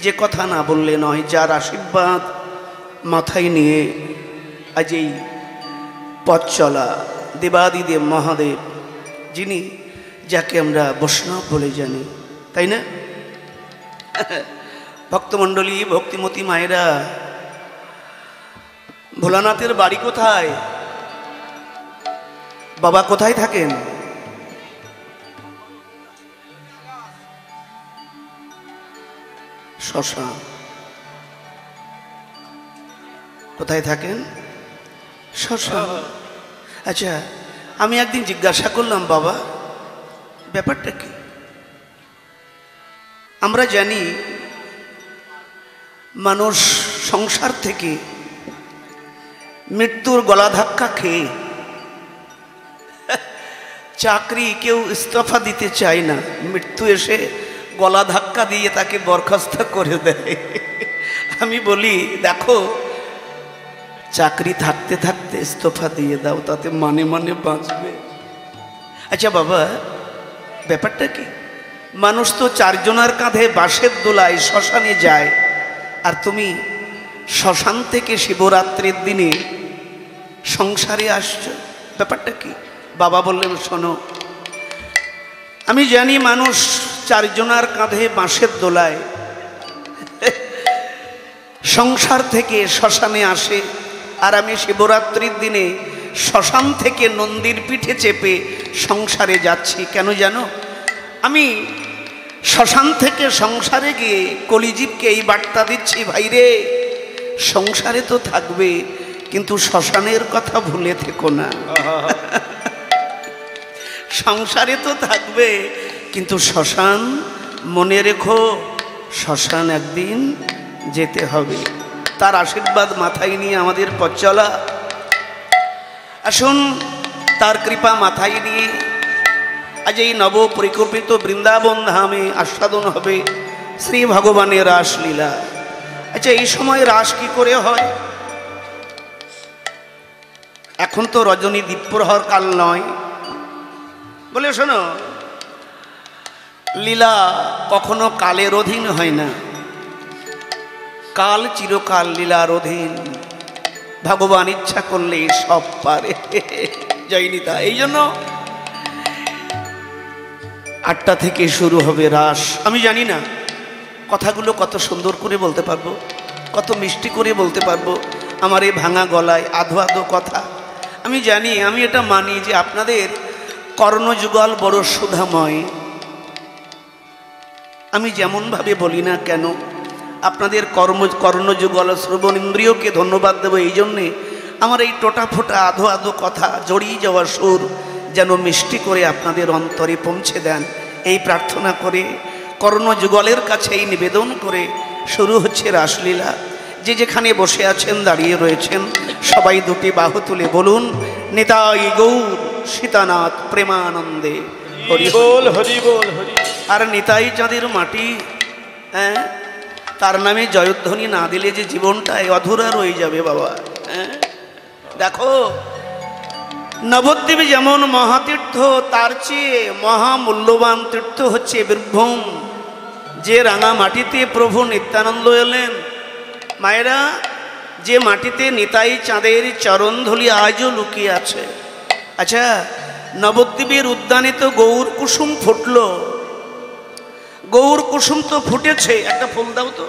যে কথা না বললে নয়, যার আশীর্বাদ মাথায় নিয়ে আজ এই পথ চলা দেবাদিদেব মহাদেব, যিনি যাকে আমরা বৈষ্ণব বলে জানি, তাই না? ভক্তমণ্ডলী, ভক্তিমতী মায়েরা, ভোলানাথের বাড়ি কোথায়? বাবা কোথায় থাকেন? শশা। কোথায় থাকেন? শশা। আচ্ছা, আমি একদিন জিজ্ঞাসা করলাম, বাবা ব্যাপারটা কি? আমরা জানি মানুষ সংসার থেকে মৃত্যুর গলা ধাক্কা খেয়ে, চাকরি কেউ ইস্তফা দিতে চায় না, মৃত্যু এসে গলা ধাক্কা দিয়ে তাকে বরখাস্ত করে দেয়। আমি বলি, দেখো, চাকরি থাকতে থাকতে ইস্তফা দিয়ে দাও, তাতে মানে মানে বাঁচবে। আচ্ছা বাবা, ব্যাপারটা কি? মানুষ তো চারজনের কাঁধে বাঁশের দোলায় শ্মশানে যায়, আর তুমি শ্মশান থেকে শিবরাত্রির দিনে সংসারে আসছো, ব্যাপারটা কি? বাবা বললেন, শোনো, আমি জানি মানুষ চারজনের কাঁধে বাঁশের দোলায় সংসার থেকে শ্মশানে আসে, আর আমি শিবরাত্রির দিনে শ্মশান থেকে নন্দীর পিঠে চেপে সংসারে যাচ্ছি। কেন জানো? আমি শ্মশান থেকে সংসারে গিয়ে কলিজীবকে এই বার্তা দিচ্ছি, ভাইরে, সংসারে তো থাকবে, কিন্তু শ্মশানের কথা ভুলে থেকো না। সংসারে তো থাকবে, কিন্তু শ্মশান মনে রেখো, শ্মশান একদিন যেতে হবে। তার আশীর্বাদ মাথায় নিয়ে আমাদের পথ চলা। আসুন, তার কৃপা মাথায় নিয়ে আজ এই নব পরিকল্পিত বৃন্দাবন ধামে আস্বাদন হবে শ্রী ভগবানের রাসলীলা। আচ্ছা, এই সময় রাস কি করে হয়? এখন তো রজনী দ্বীপ্রহর কাল নয়। বলে শোনো, লীলা কখনো কালের অধীন হয় না, কাল চিরকাল লীলার অধীন। ভগবান ইচ্ছা করলে সব পারে। জয়নিতা। এই জন্য 8টা থেকে শুরু হবে রাস। আমি জানি না কথাগুলো কত সুন্দর করে বলতে পারবো, কত মিষ্টি করে বলতে পারবো আমার এই ভাঙা গলায় আধো আধো কথা। আমি জানি, আমি এটা মানি যে আপনাদের কর্ণযুগল বড় সুধাময়। আমি যেমনভাবে বলি না কেন, আপনাদের কর্ণযুগল শ্রবণ ইন্দ্রিয়কে ধন্যবাদ দেবো এই জন্যে আমার এই টোটা ফোটা আধো আধো কথা, জড়িয়ে যাওয়া সুর যেন মিষ্টি করে আপনাদের অন্তরে পৌঁছে দেন, এই প্রার্থনা করে কর্ণযুগলের কাছে এই নিবেদন করে শুরু হচ্ছে রাসলীলা। যে যেখানে বসে আছেন, দাঁড়িয়ে রয়েছেন, সবাই দুটি বাহু তুলে বলুন, নিতাই গৌর সীতানাথ প্রেমানন্দে হরি বল, হরি বল, হরি। আর নিতাই চাঁদের মাটি, হ্যাঁ, তার নামে জয়ধ্বনি না দিলে যে জীবনটা অধুরা রয়ে যাবে বাবা। হ্যাঁ, দেখো, নবদ্বীপ যেমন মহাতীর্থ, তার চেয়ে মহামূল্যবান তীর্থ হচ্ছে বীরভূম, যে রাঙা মাটিতে প্রভু নিত্যানন্দ এলেন। মায়েরা, যে মাটিতে নিতাই চাঁদের চরণধুলি আজও লুকিয়ে আছে। আচ্ছা, নবদ্বীপের উদ্যানে তো গৌর কুসুম ফুটল, গৌর কুসুম তো ফুটেছে। একটা ফুল দাও তো,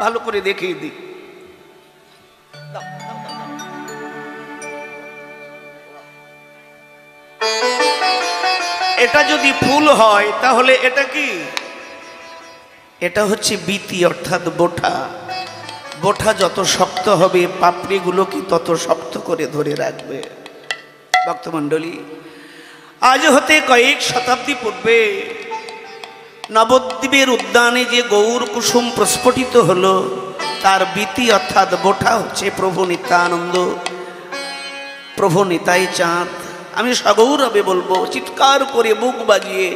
ভালো করে দেখিয়ে দিই। এটা যদি ফুল হয় তাহলে এটা কি? এটা হচ্ছে বিতি, অর্থাৎ বোঠা। বোঠা যত শক্ত হবে, পাপড়িগুলোকে তত শক্ত করে ধরে রাখবে। ভক্তমণ্ডলী, আজ হতে কয়েক শতাব্দী পূর্বে নবদ্বীপের উদ্যানে যে গৌর কুসুম প্রস্ফুটিত হলো, তার বিতি অর্থাৎ বোঠা হচ্ছে প্রভু নিত্যানন্দ, প্রভু নিতাই চাঁদ। আমি সগৌরবে বলবো, চিৎকার করে বুক বাজিয়ে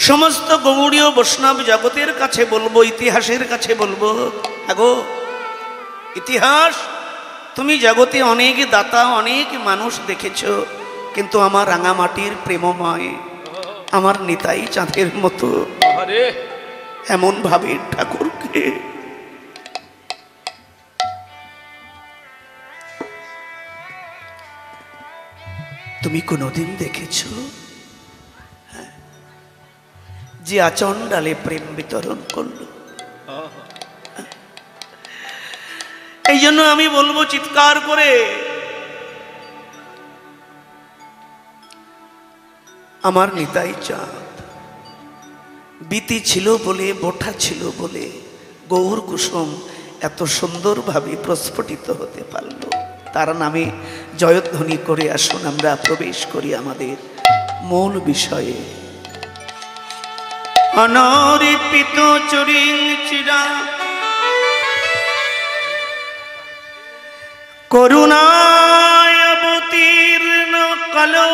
সমস্ত গৌড়ীয় বৈষ্ণব জগতের কাছে বলবো, ইতিহাসের কাছে বলবো, আগো ইতিহাস, তুমি জগতে অনেক দাতা, অনেক মানুষ দেখেছ, কিন্তু আমার রাঙামাটির প্রেমময়, আমার নিতাই চাঁদের মতো এমন ভাবে ঠাকুরকে তুমি কোনোদিন দেখেছ যে আচণ্ডালে প্রেম বিতরণ করলো? এই জন্য আমি বলবো চিৎকার করে, আমার নিতাই চাঁদ বিতি ছিল বলে, বোঠা ছিল বলে গৌর কুসুম এত সুন্দরভাবে প্রস্ফুটিত হতে পারল। তার নামে জয়ধ্বনি করে আসুন আমরা প্রবেশ করি আমাদের মূল বিষয়ে। অনরিপিত চরিং চিরা করুণায় অবতীর্ণ কালো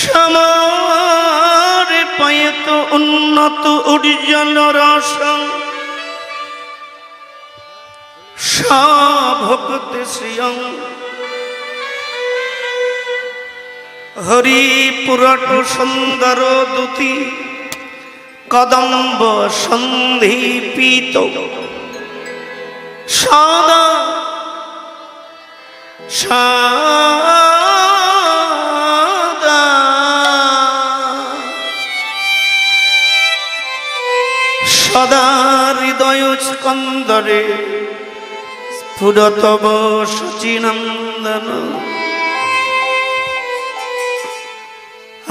সমারে পায়ত উন্নত উজ্জ্বল রস ভক্তি শ্রিয়ং হরি পুরট সুন্দর দুতি কদম্ব সন্ধিপিত সদা সদা সদা হৃদয় স্কন্দরে স্ফুরতব শচীনন্দন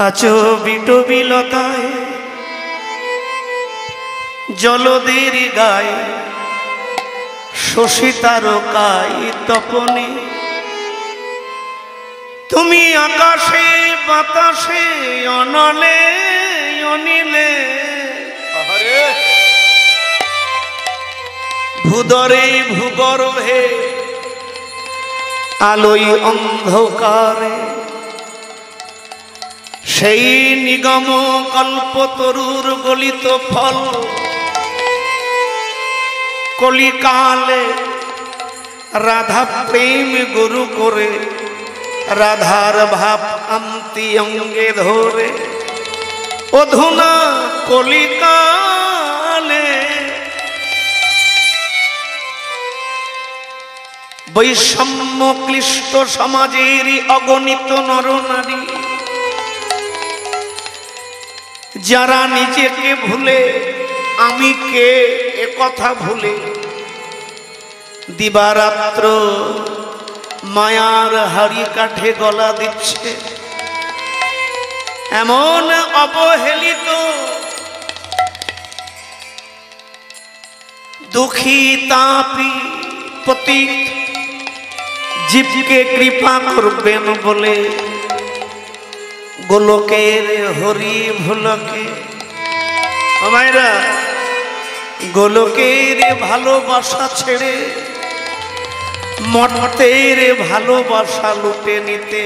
আচো বিটবিলতায় জলদের গায়ে শশী তারকায় তপনে তুমি আকাশে বাতাসে অনলে অনিলে ভূদরে ভূগর্ভে আলোয় অন্ধকারে সেই নিগম কল্পতরুর গলিত ফল কলিকালে রাধা প্রেম গুরু করে রাধার ভাব আন্তি অঙ্গে ধরে অধুনা কলিকালে বৈষম্য ক্লিষ্ট সমাজের অগণিত নরনারী যারা নিজেকে ভুলে আমি কে এ কথা ভুলে দিবারাত্র মায়ার হাড়ি কাঠে গলা দিচ্ছে, এমন অবহেলিত দুঃখী তাপি পতিত জীবকে কৃপা করবেন বলে গোলকের হরি ভুলকে আমায়রা গোলকের ভালোবাসা ছেড়ে মর্তের ভালোবাসা লুটে নিতে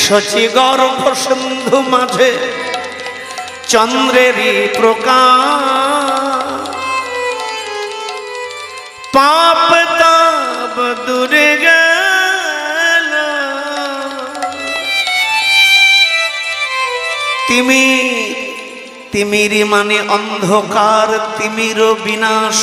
শচী গর্ভ সিন্ধু মাঝে চন্দ্রেরই প্রকাশ পাপ তাপ দূরে গেল তিমির মানে অন্ধকার, তিমির বিনাশ।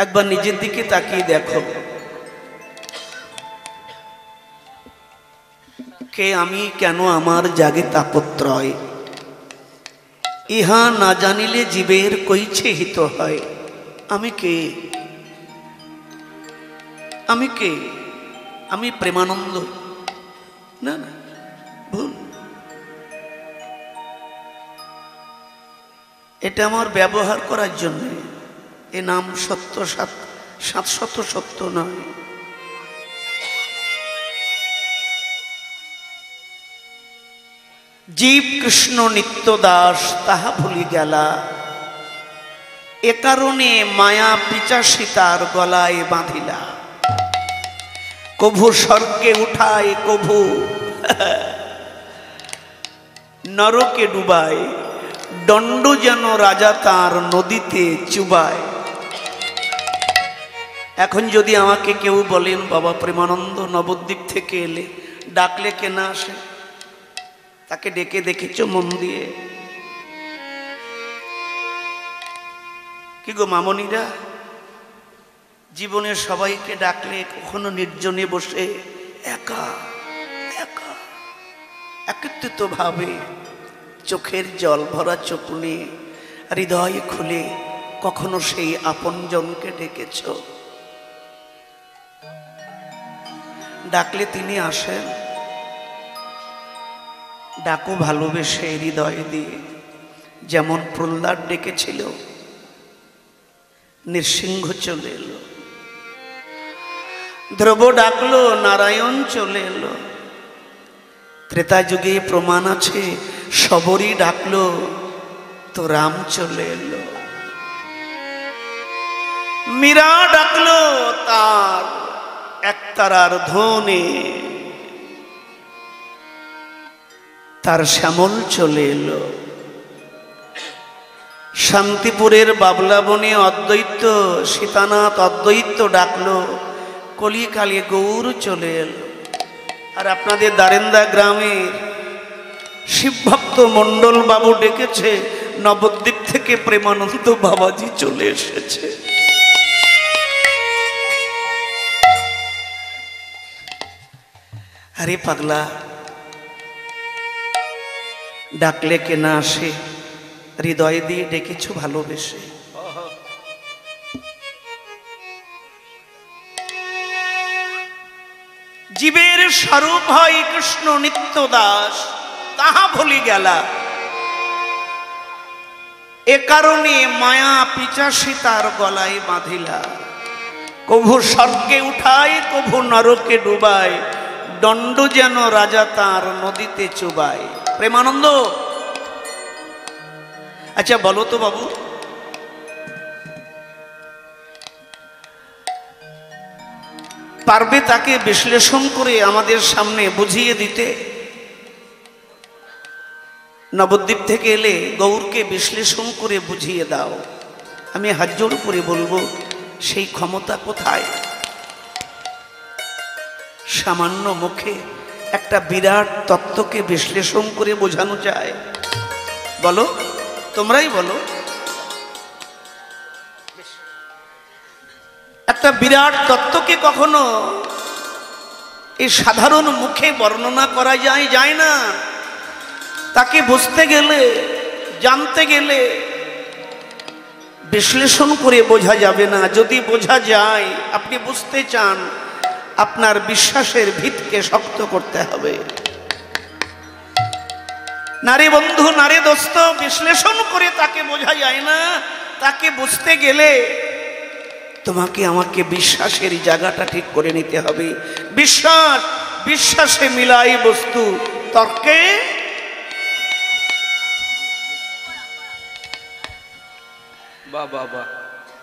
একবার নিজের দিকে তাকিয়ে দেখো, কে আমি, কেন আমার জাগে তাপত্রয়, ইহা না জানিলে জীবের কইছে হিত হয়। আমি কে? আমি কে? আমি প্রেমানন্দ? না না, ভুল। এটা আমার ব্যবহার করার জন্য, এ নাম সত্য সাতশত সত্য নয়। জীব কৃষ্ণ নিত্য দাস তাহা ভুলি গেলা, এ কারণে মায়া পিচাসী তার গলায় বাঁধিলা। কভু স্বর্গে উঠায়, কভু নরকে ডুবায়, দণ্ড যেন রাজা তার নদীতে চুবায়। এখন যদি আমাকে কেউ বলেন বাবা প্রেমানন্দ নবদ্বীপ থেকে এলে, ডাকলে কে না আসে? তাকে ডেকে দেখেছো মন দিয়ে? কি গো মামনিরা, জীবনে সবাইকে ডাকলে কখনো নির্জনে বসে একা একা একত্রিত ভাবে চোখের জল ভরা চোখ নিয়ে হৃদয় খুলে কখনো সেই আপনজনকে ডেকেছ? ডাকলে তিনি আসেন। ডাকো ভালোবেসে হৃদয় দিয়ে, যেমন প্রহ্লাদ ডেকেছিল, নৃসিংহ চলে এলো। ধ্রুব ডাকলো, নারায়ণ চলে এলো। ত্রেতা যুগে প্রমাণ আছে, সবরই ডাকলো তো রাম চলে এলো। মীরা ডাকলো তার একতারার ধ্বনি, তার শ্যামল চলে এলো। শান্তিপুরের বাবলা বনে অদ্বৈত সীতানাথ অদ্বৈত ডাকলো, কলিকালে গৌর চলে এলো। আর আপনাদের দারেন্দা গ্রামের শিবভক্ত মণ্ডল বাবু ডেকেছে, নবদ্বীপ থেকে প্রেমানন্দ বাবাজি চলে এসেছে। আরে পাগলা, ডাকলে কে না আসে? হৃদয় দিয়ে ডেকেছো ভালোবেসে। জীবের স্বরূপ হয় কৃষ্ণ নিত্য দাস, তাহা ভুলি গেলা। এ কারণে মায়া পিচাসী তার গলায় বাঁধিলা। কভু স্বর্গে উঠায়, কভু নরকে ডুবায়, দণ্ড যেন রাজা তার নদীতে চুবায়। প্রেমানন্দ, আচ্ছা বলো তো বাবু, পারবে তাকে বিশ্লেষণ করে আমাদের সামনে বুঝিয়ে দিতে? নবদ্বীপ থেকে এলে গৌরকে বিশ্লেষণ করে বুঝিয়ে দাও। আমি হাত জোড় করে বলবো, সেই ক্ষমতা কোথায়? সামান্য মুখে একটা বিরাট তত্ত্বকে বিশ্লেষণ করে বোঝানো যায়? বলো, তোমরাই বলো। একটা বিরাট তত্ত্বকে কখনো এই সাধারণ মুখে বর্ণনা করা যায়? যায় না। তাকে বুঝতে গেলে, জানতে গেলে বিশ্লেষণ করে বোঝা যাবে না। যদি বোঝা যায়, আপনি বুঝতে চান, আপনার বিশ্বাসের ভিতকে শক্ত করতে হবে। নারী বন্ধু, নারী দোস্ত, বিশ্লেষণ করে তাকে বোঝা যায় না। তাকে বুঝতে গেলে তোমাকে আমাকে বিশ্বাসের জায়গাটা ঠিক করে নিতে হবে। বিশ্বাস, বিশ্বাসে মিলাই বস্তু, তর্কে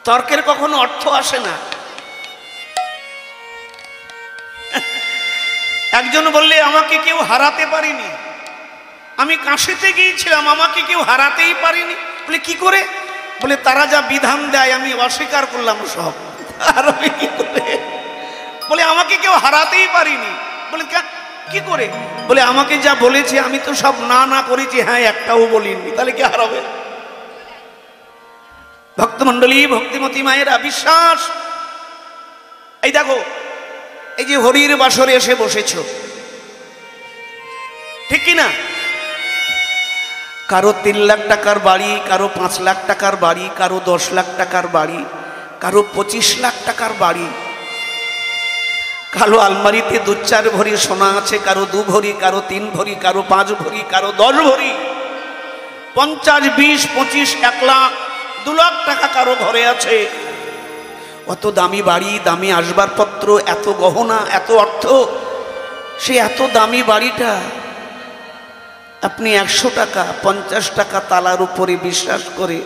তর্কের কখনো অর্থ আসে না। একজন বললে, আমাকে কেউ হারাতে পারেনি। আমি কাশিতে গিয়েছিলাম, আমাকে কেউ হারাতেই পারেনি। বলে কি করে? বলে তারা যা বিধান দেয় আমি অস্বীকার করলাম সব। আর আমি কি করে? বলে আমাকে কেউ হারাতেই পারিনি। বলে কি করে? বলে আমাকে যা বলেছে আমি তো সব না না করেছি, হ্যাঁ একটাও বলিনি। তাহলে কি হারাবে? ভক্তমন্ডলী, ভক্তিমতী মায়েরা, বিশ্বাস। এই দেখো, এই যে হরির বাসরে এসে বসেছ, ঠিক কিনা? কারো 3 লাখ টাকার বাড়ি, কারো 5 লাখ টাকার বাড়ি, কারো 10 লাখ টাকার বাড়ি, কারো 25 লাখ টাকার বাড়ি। কারো আলমারিতে 2-4 ভরি সোনা আছে, কারো 2 ভরি, কারো 3 ভরি, কারো 5 ভরি, কারো 10 ভরি। 50, 20, 25, 1 লাখ, 2 লাখ টাকা কারো ঘরে আছে। অত দামি বাড়ি, দামি আসবাবপত্র, এত গহনা, এত অর্থ। সে এত দামি বাড়িটা আপনি 100 টাকা, 50 টাকা তালার উপরে বিশ্বাস করে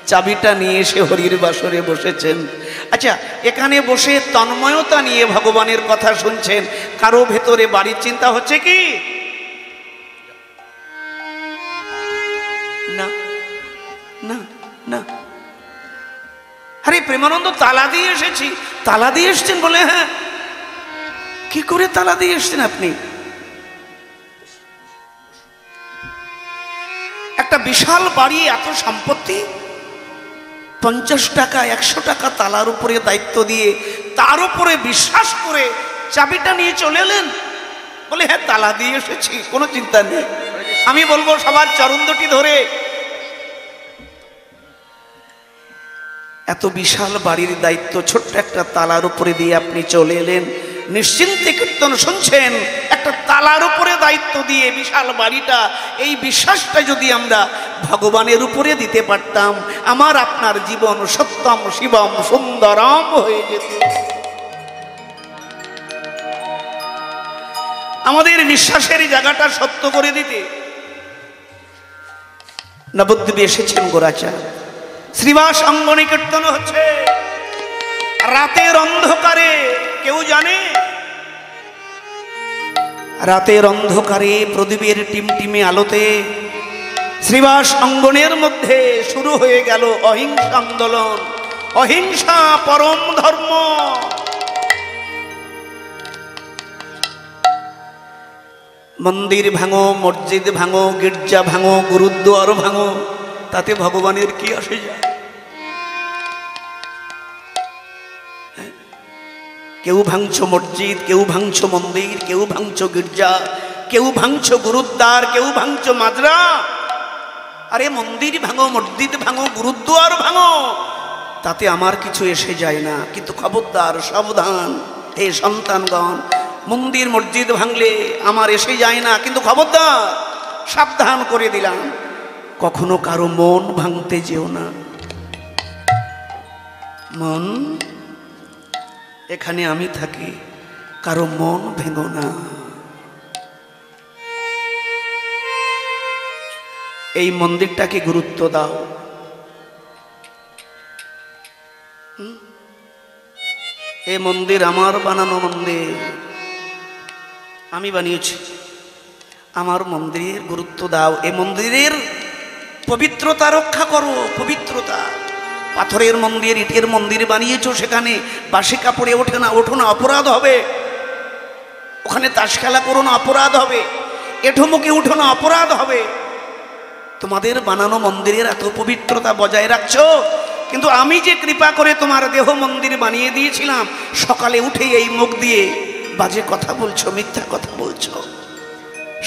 চাবিটা নিয়ে এসে হরির বাসরে বসেছেন। আচ্ছা, এখানে বসে তন্ময়তা নিয়ে ভগবানের কথা শুনছেন, কারো ভেতরে বাড়ির চিন্তা হচ্ছে কি? না না না। আরে প্রেমানন্দ তালা দিয়ে এসেছি। তালা দিয়ে এসছেন? বলে হ্যাঁ। কি করে তালা দিয়ে এসছেন আপনি? একটা বিশাল বাড়ি, এত সম্পত্তি, 50 টাকা 100 টাকা তালার উপরে দায়িত্ব দিয়ে তার উপরে বিশ্বাস করে চাবিটা নিয়ে চলে এলেন। বলে হ্যাঁ তালা দিয়ে এসেছি, কোনো চিন্তা নেই। আমি বলবো সবার চরণ দুটি ধরে, এত বিশাল বাড়ির দায়িত্ব ছোট্ট একটা তালার উপরে দিয়ে আপনি চলে এলেন, নিশ্চিন্তে কীর্তন শুনছেন। একটা তালার উপরে দায়িত্ব দিয়ে বিশাল বাড়িটা, এই বিশ্বাসটা যদি আমরা ভগবানের উপরে দিতে পারতাম, আমার আপনার জীবন সত্যম শিবম সুন্দরম হয়ে যেত। আমাদের বিশ্বাসের জায়গাটা সত্য করে দিতে নবদ্বীপে এসেছেন গোরাচার। শ্রীবাস অঙ্গনে কীর্তন হচ্ছে, রাতের অন্ধকারে। কেউ জানে? রাতের অন্ধকারে প্রদীপের টিমটিমে আলোতে শ্রীবাস অঙ্গনের মধ্যে শুরু হয়ে গেল অহিংসা আন্দোলন। অহিংসা পরম ধর্ম। মন্দির ভাঙো, মসজিদ ভাঙো, গির্জা ভাঙো, গুরুদ্বার ভাঙো, তাতে ভগবানের কি আসে যায়? কেউ ভাঙছো মসজিদ, কেউ ভাঙছো মন্দির, কেউ ভাঙছো গির্জা, কেউ ভাঙছো গুরুদ্বার, কেউ ভাঙছো মাদ্রা। আরে মন্দির ভাঙো, মসজিদ ভাঙো, গুরুদ্বার ভাঙো, তাতে আমার কিছু এসে যায় না। কিন্তু খবরদার, সাবধান হে সন্তানগণ, মন্দির মসজিদ ভাঙলে আমার এসে যায় না, কিন্তু খবরদার, সাবধান করে দিলাম, কখনো কারো মন ভাঙতে যেও না। মন, এখানে আমি থাকি, কারো মন ভেঙো না। এই মন্দিরটাকে গুরুত্ব দাও। এই মন্দির আমার বানানো মন্দির, আমি বানিয়েছি। আমার মন্দিরের গুরুত্ব দাও। এই মন্দিরের পবিত্রতা রক্ষা করো। পবিত্রতা, পাথরের মন্দির, ইটের মন্দির বানিয়েছো, সেখানে বাসি কাপড়ে ওঠে না, ওঠো না, অপরাধ হবে। ওখানে তাস খেলা করো না, অপরাধ হবে। এঠোমুখে উঠো না, অপরাধ হবে। তোমাদের বানানো মন্দিরের এত পবিত্রতা বজায় রাখছো, কিন্তু আমি যে কৃপা করে তোমার দেহ মন্দির বানিয়ে দিয়েছিলাম, সকালে উঠে এই মুখ দিয়ে বাজে কথা বলছো, মিথ্যা কথা বলছো।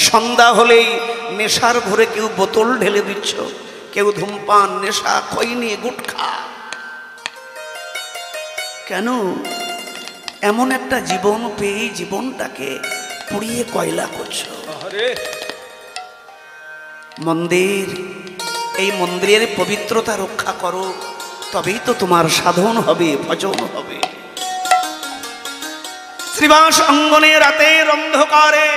সন্ধ্যা হলেই নেশার ঘরে কেউ বোতল ঢেলে দিচ্ছ, কেউ ধূমপান, নেশা, খৈনি, গুটখা। কেন? এমন একটা জীবন পেয়ে জীবনটাকে পুড়িয়ে কয়লা করছো। মন্দির, এই মন্দিরের পবিত্রতা রক্ষা করো, তবেই তো তোমার সাধন হবে, ভজন হবে। শ্রীবাস অঙ্গনে রাতের অন্ধকারে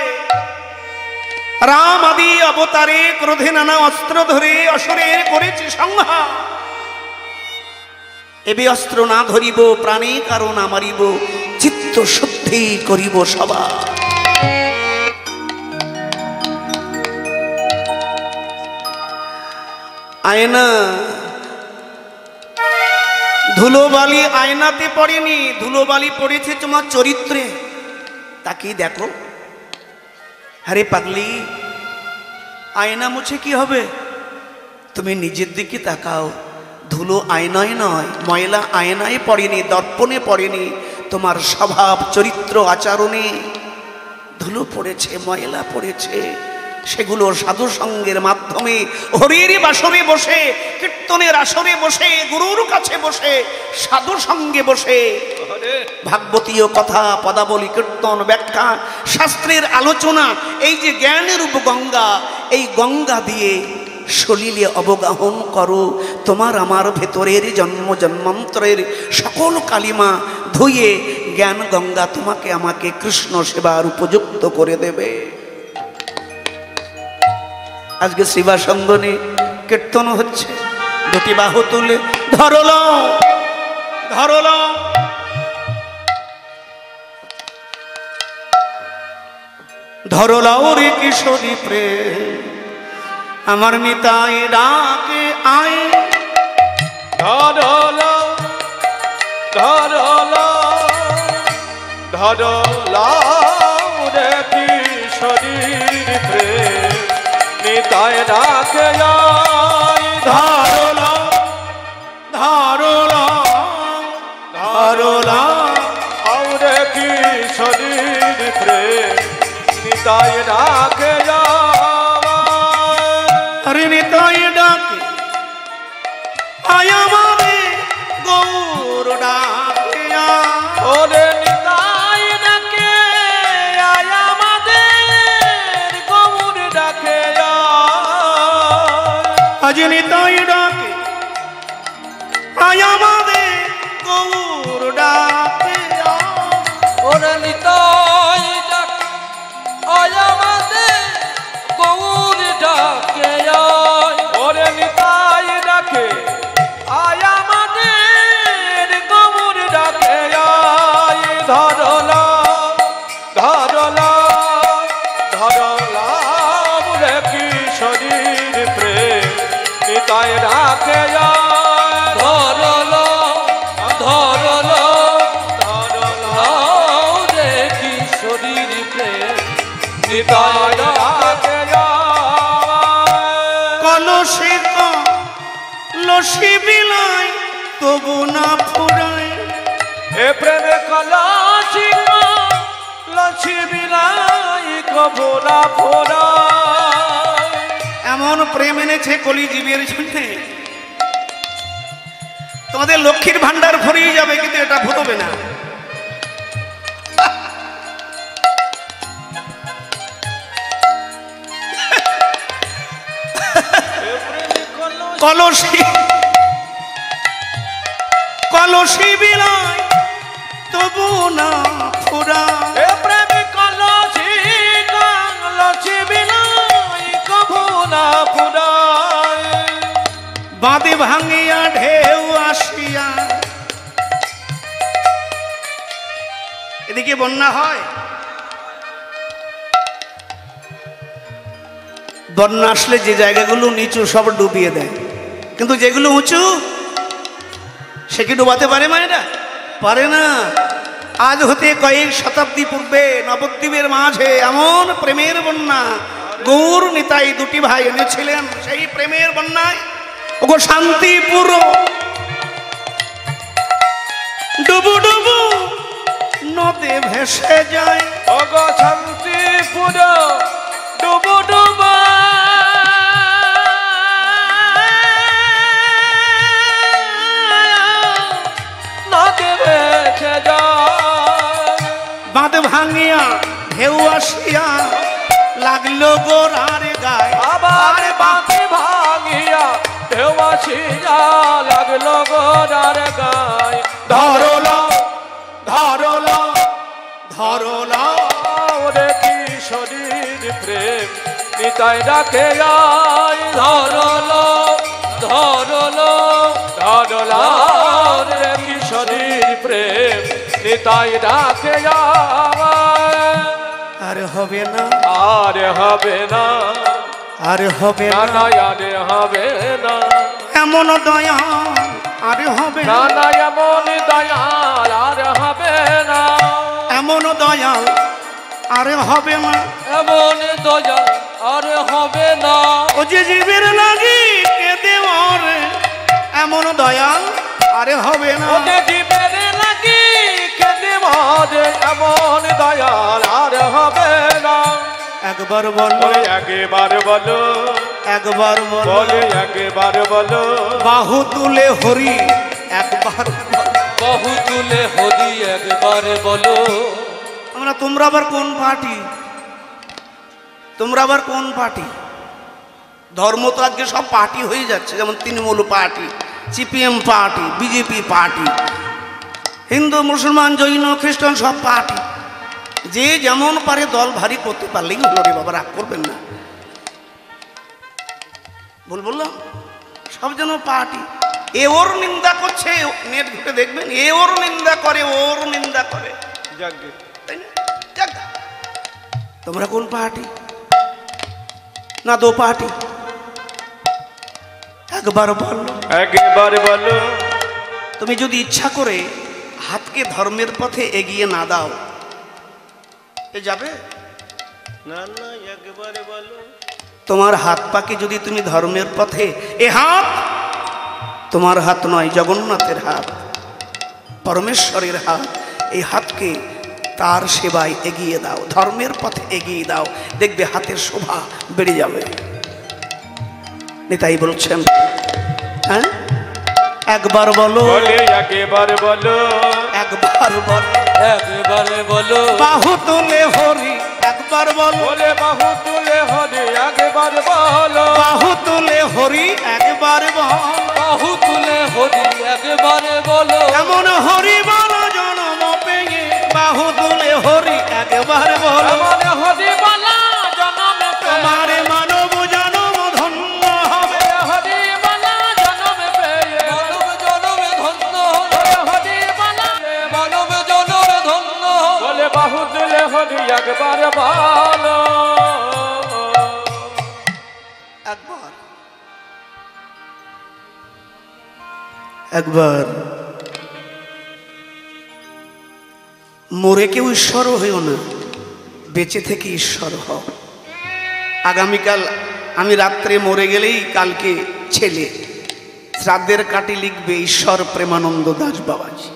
রাম আদি অবতারে ক্রোধে নানা অস্ত্র ধরে অসুরের করেছে সংহার। এবে অস্ত্র না ধরিব, প্রাণে কারো না মারিব, চিত্ত শুদ্ধি করিব সবার। আয়না, ধুলোবালি আয়নাতে পড়েনি, ধুলোবালি পড়েছে তোমার চরিত্রে। তাকিয়ে দেখো। আরে পাগলি, আয়না মুছে কি হবে? তুমি নিজের দিকে তাকাও। ধুলো আয়নায় নয়, ময়লা আয়নায় পড়েনি, দর্পণে পড়েনি, তোমার স্বভাব, চরিত্র, আচরণে ধুলো পড়েছে, ময়লা পড়েছে। সেগুলো সাধু সঙ্গের মাধ্যমে হরির বাসরে বসে, কীর্তনের আসরে বসে, গুরুর কাছে বসে, সাধু সঙ্গে বসে ভাগবতীয় কথা, পদাবলী, কীর্তন, ব্যাখ্যা, শাস্ত্রের আলোচনা, এই যে জ্ঞানের উপগঙ্গা, এই গঙ্গা দিয়ে সলিলে অবগাহন করো। তোমার আমার ভেতরের জন্ম জন্মান্তরের সকল কালিমা ধুয়ে জ্ঞান গঙ্গা তোমাকে আমাকে কৃষ্ণ সেবার উপযুক্ত করে দেবে। আজকে শ্রীবাস অঙ্গনে কীর্তন হচ্ছে, দুটি বাহু তুলে ধরল ধরল, ধরলাও রে কিশোরী প্রেম, আমার নিতাই ডাকে আয়। ধরল ধরলাম রে কিশোরীর প্রেম নিতাই ডাকে যাই ধরলাম ধরলাম ধরলাম রে কিশোরীর প্রেম নিতাই ডাকে আরে নিতাই ডাকে আয় আমারে গৌর ডাকে ওরে নিতাই ডাকে আয় আমাদের গৌর ডাকে আজ নিতাই ডাকে আয় আমাদের গৌর ডাকে ওরে নিতাই ডাকে আয় আমাদের গৌর ডাকে ওরে নিতাই ডাকে আয় আমাদের গৌর ডাকে ধরলা ধরলা ধরলাম রে কিশোরীর প্রেম নিতাই ডাকে ধরলা ধরলা ধরলা রে কিশোরীর প্রেম নিতাই ডাকে কলসে লসি বিলাই তবু না ফুরায় এ প্রেমে কলসি লসি বিলাই কবু না ফুরায় এমন প্রেম এনেছে কলিজীবের জন্য তোমাদের লক্ষ্মীর ভান্ডার ভরিয়ে যাবে, কিন্তু এটা ফুটবে না। কলসি কলসি বিলাই তবু না ফুরায় প্রেমে কলসি লসি বিলাই কবু না ফুরায় বাঁধে ভাঙিয়া ঢেউ আসিয়া এদিকে বন্যা হয়, বন্যা আসলে যে জায়গাগুলো নিচু সব ডুবিয়ে দেয়, কিন্তু যেগুলো উঁচু সে কি ডুবাতে পারে মায়েরা? পারে না। আজ হতে কয়েক শতাব্দী পূর্বে নবদ্বীপের মাঝে এমন প্রেমের বন্যা গৌর নিতাই দুটি ভাই এনেছিলেন। সেই প্রেমের বন্যায় ওগো শান্তিপুর ডুবু ডুবু নদে ভেসে যায়, ওগো শান্তিপুর ডুবু ডুবু নদে ভেসে যায়। বাঁধ ভাঙিয়া ঢেউ আসিয়া লাগলো গোরার গায়ে, আবার বাঁধে ভাঙিয়া ঢেউ আসিয়া লাগলো গোরার গায়ে। ধরলা ধরলা ধরলা রে কিশোরীর প্রেম নিতাই ডাকে ধরলো ধরলো ধরলা রে কিশোরীর প্রেম নিতাই ডাকে আরে হবে না, আরে হবে না, আরে হবে না না, আরে হবে না, এমন দয়া আরে হবে না না, এমন দয়াল আরে হবে না, এমন দয়া আরে হবে না, এমন দয়াল আরে হবে না। ও যে জীবের লাগি কেঁদে মরে এমন দয়াল আরে হবে না, ওতে জীবের লাগি কেঁদে মরে এমন দয়াল আর হবে না। একবার বলো, একবার বলো, একবার বলো, বলে একবার বলো, বাহু তুলে হরি একবার বলো। বহু তুলে হরি একবার বলো। তোমরা আবার কোন পার্টি? তোমরা আবার কোন পার্টি? ধর্ম তো আজকে সব পার্টি হয়ে যাচ্ছে, যেমন Trinamool party, CPM party, BJP party, Hindu মুসলমান জৈন খ্রিস্টান সব পার্টি। যে যেমন পারে দল ভারী করতে পারলেই হলো রে বাবা, রাগ করবেন না। ভুল বললাম? সব যেন পার্টি। এ ওর নিন্দা করছে, নেট ঘুরে দেখবেন, এ ওর নিন্দা করে, ওর নিন্দা করে, তাই না? যাক, তোমরা কোন পার্টি? না দো পার্টি? একবার বলো, একবার বলো। তুমি যদি ইচ্ছা করে হাতকে ধর্মের পথে এগিয়ে না দাও, এ যাবে না না একবারে বলো। তোমার হাত পাকে যদি তুমি ধর্মের পথে, এ হাত তোমার হাত নয়, জগন্নাথের হাত, পরমেশ্বরের হাত, এই হাতকে তার সেবায় এগিয়ে দাও, ধর্মের পথে এগিয়ে দাও, দেখবে হাতের শোভা বেড়ে যাবে। নেতাই বলছেন, হ্যাঁ একবার বলো, একবার বলো, একবার বলো, একবারে বলো, বাহু তুলে হরি, একবার বলো, বলে বাহু তুলে হরি, একবার বলো, বাহু তুলে হরি, একবার বলো, বাহু তুলে হরি, একবারে বলো, এমন হরি বলো জনম পেয়ে, বাহু তুলে হরি, একবার বলো, এমন হরি বলা জনম তোমার মানব জনম ধন্য হবে, হরি বলা জনম পেয়ে, মানব জনমে ধন্য হলো, হরি বলা মানব জনমে ধন্য, বলে বাহু তুলে হরি, একবারে বলো, একবার একবার মরে কেউ ঈশ্বর হইও না, বেঁচে থেকে ঈশ্বর হও। আগামীকাল আমি রাত্রে মরে গেলেই কালকে ছেলে শ্রাদ্ধের কাটি লিখবে ঈশ্বর প্রেমানন্দ দাস বাবাজি।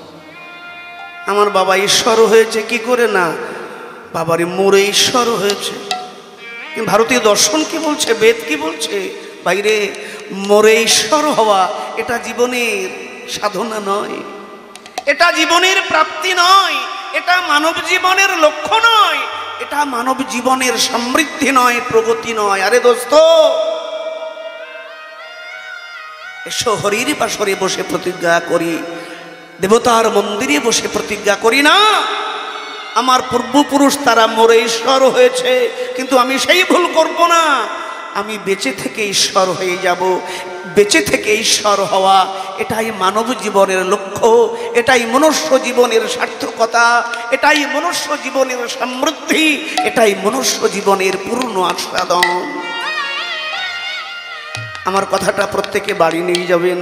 আমার বাবা ঈশ্বর হয়েছে কি করে? না, বাবারে মরে ঈশ্বর হয়েছে। ভারতীয় দর্শন কি বলছে, বেদ কি বলছে? বাইরে মরে ঈশ্বর হওয়া এটা জীবনের সাধনা নয়, এটা জীবনের প্রাপ্তি নয়, এটা মানব জীবনের লক্ষ্য নয়, এটা মানব জীবনের সমৃদ্ধি নয়, প্রগতি নয়। আরে দোস্ত, এসো হরির বাসরে বসে প্রতিজ্ঞা করি, দেবতার মন্দিরে বসে প্রতিজ্ঞা করি না আমার পূর্বপুরুষ তারা মরে ঈশ্বর হয়েছে, কিন্তু আমি সেই ভুল করব না, আমি বেঁচে থেকে ঈশ্বর হয়ে যাব। বেঁচে থেকে ঈশ্বর হওয়া এটাই মানব জীবনের লক্ষ্য, এটাই মনুষ্য জীবনের সার্থকতা, এটাই মনুষ্য জীবনের সমৃদ্ধি, এটাই মনুষ্য জীবনের পূর্ণ আস্বাদন। আমার কথাটা প্রত্যেকে বাড়ি নিয়ে যাবেন,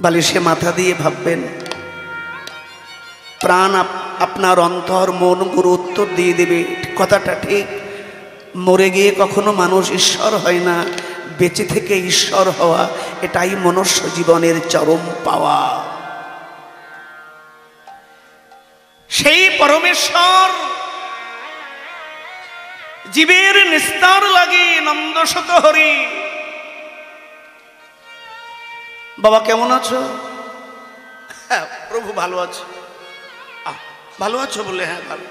বালিশে মাথা দিয়ে ভাববেন, প্রাণ আপনার অন্তর মন গুরু উত্তর দিয়ে দেবে কথাটা ঠিক। মরে গিয়ে কখনো মানুষ ঈশ্বর হয় না, বেঁচে থেকে ঈশ্বর হওয়া এটাই মনুষ্য জীবনের চরম পাওয়া। সেই পরমেশ্বর জীবের নিস্তার লাগে নন্দশত হরি। বাবা কেমন আছো? হ্যাঁ প্রভু ভালো আছে। ভালো আছো বলে, হ্যাঁ ভালো,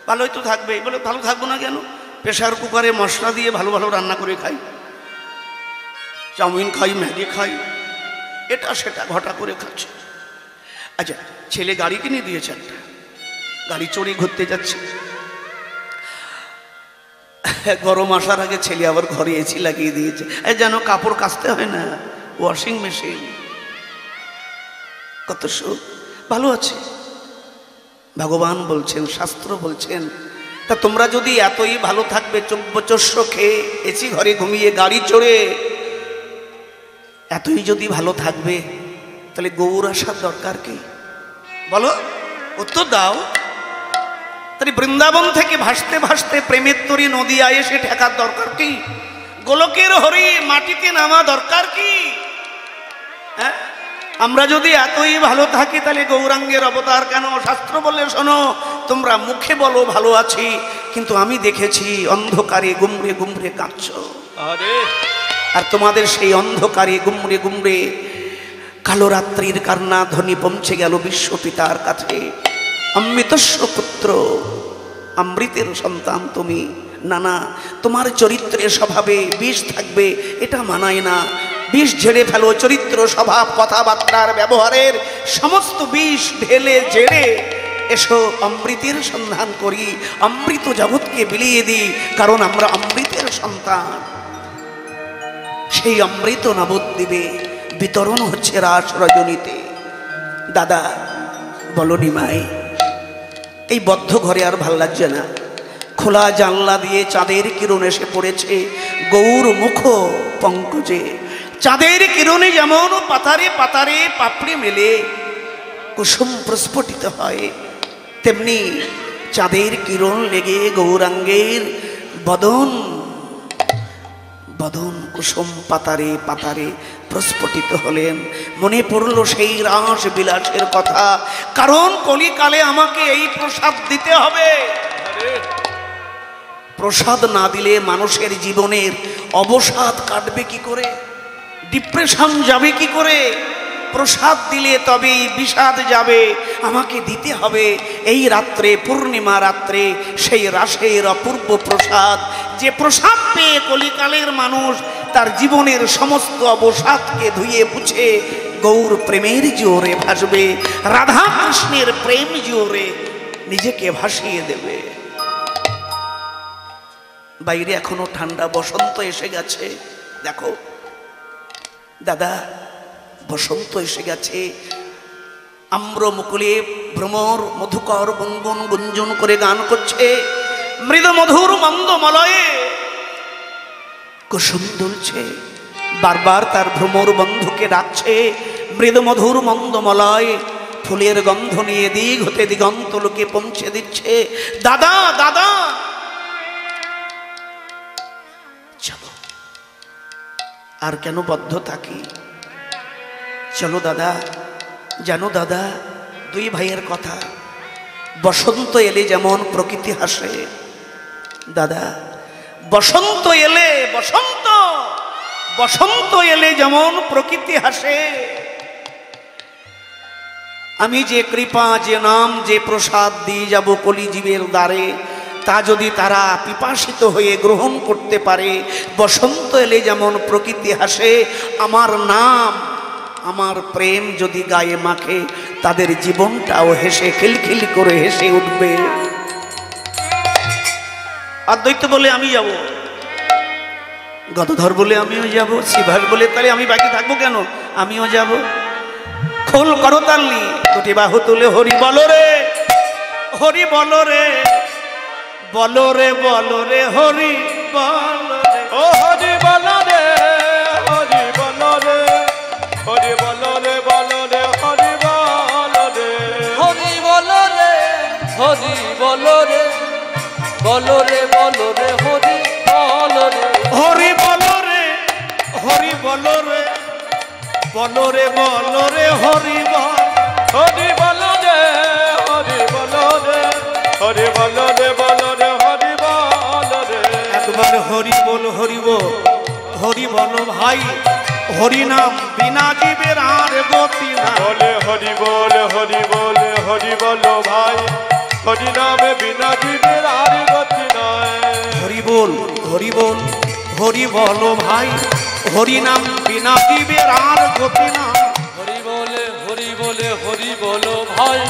ভালোই তো থাকবে। বলে ভালো থাকবো না কেন? প্রেশার কুকারে মশলা দিয়ে ভালো ভালো রান্না করে খাই, চাউমিন খাই, ম্যাগি খাই, এটা সেটা ঘটা করে খাচ্ছে। আচ্ছা, ছেলে গাড়ি কিনে দিয়েছে, একটা গাড়ি চড়ে ঘুরতে যাচ্ছে। গরম আসার আগে ছেলে আবার ঘরে এসি লাগিয়ে দিয়েছে, যেন কাপড় কাচতে হয় না, ওয়াশিং মেশিন। কত সুখ, ভালো আছে। ভগবান বলছেন, শাস্ত্র বলছেন, তা তোমরা যদি এতই ভালো থাকবে, চব্য খেয়ে এসি ঘরে ঘুমিয়ে গাড়ি চড়ে এতই যদি ভালো থাকবে, তাহলে গৌর আসার দরকার কি? বলো, উত্তর দাও। তাহলে বৃন্দাবন থেকে ভাসতে ভাসতে প্রেমের তরী নদিয়া এসে ঠেকার দরকার কি? গোলকের হরি মাটিতে নামা দরকার কি? হ্যাঁ, আমরা যদি এতই ভালো থাকি তাহলে গৌরাঙ্গের অবতার কেন? শাস্ত্র বলে, শোনো, তোমরা মুখে বলো ভালো আছি, কিন্তু আমি দেখেছি অন্ধকারে গুমড়ে গুমড়ে কাঁদছ। আর তোমাদের সেই অন্ধকারে গুমড়ে গুমড়ে কালো রাত্রির কান্না ধ্বনি পৌঁছে গেল বিশ্বপিতার কাছে। অমৃতস্ব পুত্র, অমৃতের সন্তান তুমি। না না, তোমার চরিত্রের স্বভাবে বিষ থাকবে, এটা মানায় না। বিষ ঝেড়ে ফেলো, চরিত্র স্বভাব কথাবার্তার ব্যবহারের সমস্ত বিষ ঢেলে ঝেড়ে এসো, অমৃতের সন্ধান করি, অমৃত জগৎকে বিলিয়ে দিই, কারণ আমরা অমৃতের সন্তান। সেই অমৃত নবদ্বীপে বিতরণ হচ্ছে রাস রজনীতে। দাদা বলো নিমাই, এই বদ্ধ ঘরে আর ভাল লাগছে না। খোলা জানলা দিয়ে চাঁদের কিরণ এসে পড়েছে গৌর মুখ পঙ্কজে। চাঁদের কিরণে যেমন পাতারে পাতারে পাপড়ি মেলে কুসুম প্রস্ফুটিত হয়, তেমনি চাঁদের কিরণ লেগে গৌরাঙ্গের বদন বদন কুসুম পাতারে পাতারে প্রস্ফুটিত হলেন। মনে পড়ল সেই রাস বিলাসের কথা, কারণ কলিকালে আমাকে এই প্রসাদ দিতে হবে। প্রসাদ না দিলে মানুষের জীবনের অবসাদ কাটবে কি করে, ডিপ্রেশন যাবে কি করে? প্রসাদ দিলে তবেই বিষাদ যাবে। আমাকে দিতে হবে এই রাত্রে, পূর্ণিমা রাত্রে, সেই রাসের অপূর্ব প্রসাদ, যে প্রসাদ পেয়ে কলিকালের মানুষ তার জীবনের সমস্ত অবসাদকে ধুয়ে মুছে গৌর প্রেমের জোরে ভাসবে, রাধা কৃষ্ণের প্রেম জোরে নিজেকে ভাসিয়ে দেবে। বাইরে এখনো ঠান্ডা, বসন্ত এসে গেছে। দেখো দাদা, বসন্ত এসে গেছে। আম্র মুকুলে ভ্রমর মধুকর গুনগুন গুঞ্জন করে গান করছে। মৃদ মধুর মন্দ মলয়ে কুসুম দুলছে, বারবার তার ভ্রমর বন্ধুকে ডাকছে। মৃদ মধুর মন্দ মলয় ফুলের গন্ধ নিয়ে দিক হতে দিগন্ত লোকে পৌঁছে দিচ্ছে। দাদা দাদা চলো, আর কেন বদ্ধ থাকি, চলো দাদা। জানো দাদা, দুই ভাইয়ের কথা, বসন্ত এলে যেমন প্রকৃতি হাসে, দাদা বসন্ত এলে, বসন্ত বসন্ত এলে যেমন প্রকৃতি হাসে, আমি যে কৃপা, যে নাম, যে প্রসাদ দিয়ে যাব কলিজীবের দ্বারে, তা যদি তারা পিপাসিত হয়ে গ্রহণ করতে পারে, বসন্ত এলে যেমন প্রকৃতি হাসে, আমার নাম, আমার প্রেম যদি গায়ে মাখে, তাদের জীবনটাও হেসে খিলখিল করে হেসে উঠবে। অদ্বৈত বলে আমি যাব, গদাধর বলে আমিও যাব, শ্রীভাস বলে তাহলে আমি বাকি থাকবো কেন, আমিও যাব। খোল করতালি, দুটি বাহু তুলে হরি বলো রে, হরি বলো রে, বলো রে বলো রে, হরি বলো রে, ও হরি বলো রে, হরি বলো রে, হরি বলো রে, বলো রে, হরি বলো রে, হরি বলো রে, হরি বলো রে, বলো রে, বলো রে, হরি বলো রে, হরি বলো রে, হরি বলো রে, বলো রে বলো রে, হরি বল, হরি বলো রে, হরি বলো রে, হরি বলো রে, বলো রে, হরি বলো রে। একবার হরি বল, হরি বল, হরি বলো ভাই, হরি নাম বিনা জীবের আর গতি না। বলে হরি বল, হরি বল, হরি বলো ভাই, হরি নামে বিনা জীবের আর গতি নয়। হরি বল, হরি বল, হরি বলো ভাই, হরি নাম বিনা জীবের আর গতি না। হরি বলে, হরি বলে, হরি বলো ভাই,